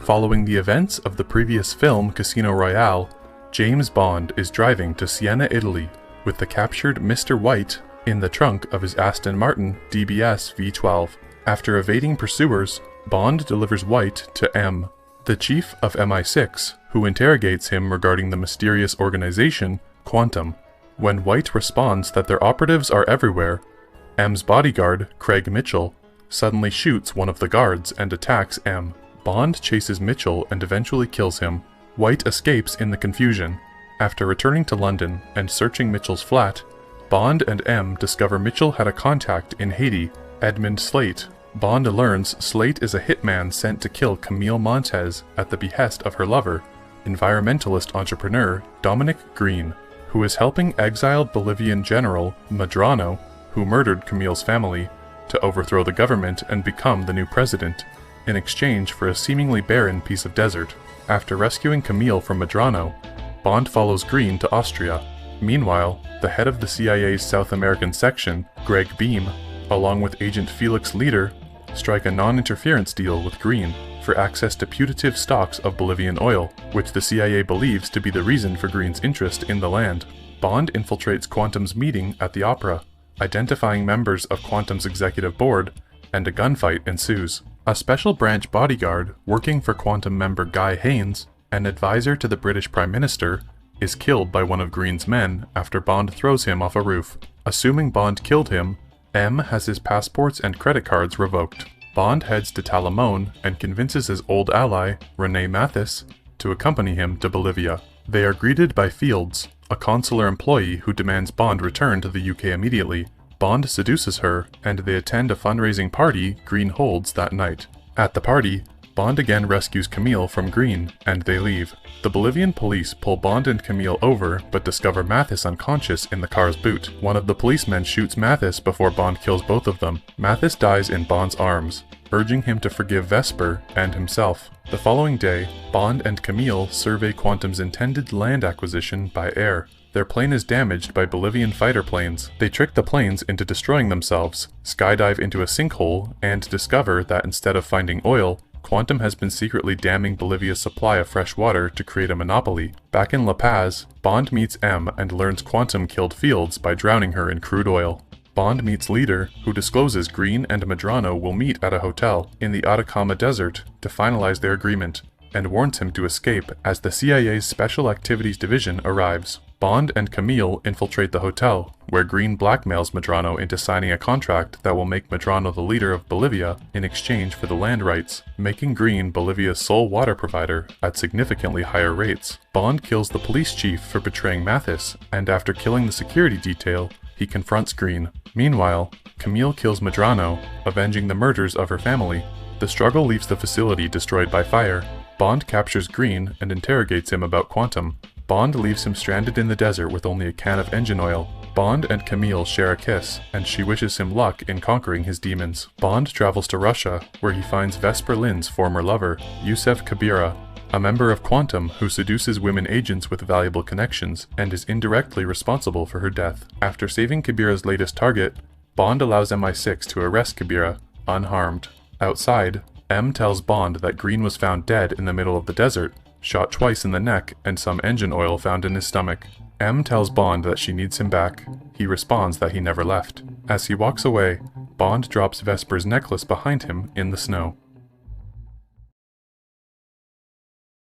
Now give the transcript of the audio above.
Following the events of the previous film Casino Royale, James Bond is driving to Siena, Italy, with the captured Mr. White in the trunk of his Aston Martin DBS V12. After evading pursuers, Bond delivers White to M, the chief of MI6, who interrogates him regarding the mysterious organization, Quantum. When White responds that their operatives are everywhere, M's bodyguard, Craig Mitchell, suddenly shoots one of the guards and attacks M. Bond chases Mitchell and eventually kills him. White escapes in the confusion. After returning to London and searching Mitchell's flat, Bond and M discover Mitchell had a contact in Haiti, Edmund Slate. Bond learns Slate is a hitman sent to kill Camille Montez at the behest of her lover, environmentalist entrepreneur Dominic Green, who is helping exiled Bolivian general Medrano, who murdered Camille's family, to overthrow the government and become the new president, in exchange for a seemingly barren piece of desert. After rescuing Camille from Medrano, Bond follows Green to Austria. Meanwhile, the head of the CIA's South American section, Greg Beam, along with Agent Felix Leader, strike a non-interference deal with Green for access to putative stocks of Bolivian oil, which the CIA believes to be the reason for Green's interest in the land. Bond infiltrates Quantum's meeting at the opera, identifying members of Quantum's executive board, and a gunfight ensues. A special branch bodyguard working for Quantum member Guy Haines, an advisor to the British Prime Minister, is killed by one of Green's men after Bond throws him off a roof. Assuming Bond killed him, M has his passports and credit cards revoked. Bond heads to Talamone and convinces his old ally, Renee Mathis, to accompany him to Bolivia. They are greeted by Fields, a consular employee who demands Bond return to the UK immediately. Bond seduces her, and they attend a fundraising party Green holds that night. At the party, Bond again rescues Camille from Green, and they leave. The Bolivian police pull Bond and Camille over, but discover Mathis unconscious in the car's boot. One of the policemen shoots Mathis before Bond kills both of them. Mathis dies in Bond's arms, urging him to forgive Vesper and himself. The following day, Bond and Camille survey Quantum's intended land acquisition by air. Their plane is damaged by Bolivian fighter planes. They trick the planes into destroying themselves, skydive into a sinkhole, and discover that instead of finding oil, Quantum has been secretly damming Bolivia's supply of fresh water to create a monopoly. Back in La Paz, Bond meets M and learns Quantum killed Fields by drowning her in crude oil. Bond meets Leader, who discloses Green and Medrano will meet at a hotel in the Atacama Desert to finalize their agreement, and warns him to escape as the CIA's Special Activities Division arrives. Bond and Camille infiltrate the hotel, where Green blackmails Medrano into signing a contract that will make Medrano the leader of Bolivia in exchange for the land rights, making Green Bolivia's sole water provider at significantly higher rates. Bond kills the police chief for betraying Mathis, and after killing the security detail, he confronts Green. Meanwhile, Camille kills Medrano, avenging the murders of her family. The struggle leaves the facility destroyed by fire. Bond captures Green and interrogates him about Quantum. Bond leaves him stranded in the desert with only a can of engine oil. Bond and Camille share a kiss, and she wishes him luck in conquering his demons. Bond travels to Russia, where he finds Vesper Lynd's former lover, Yusef Kabira, a member of Quantum who seduces women agents with valuable connections and is indirectly responsible for her death. After saving Kabira's latest target, Bond allows MI6 to arrest Kabira, unharmed. Outside, M tells Bond that Green was found dead in the middle of the desert, shot twice in the neck and some engine oil found in his stomach. M tells Bond that she needs him back. He responds that he never left. As he walks away, Bond drops Vesper's necklace behind him in the snow.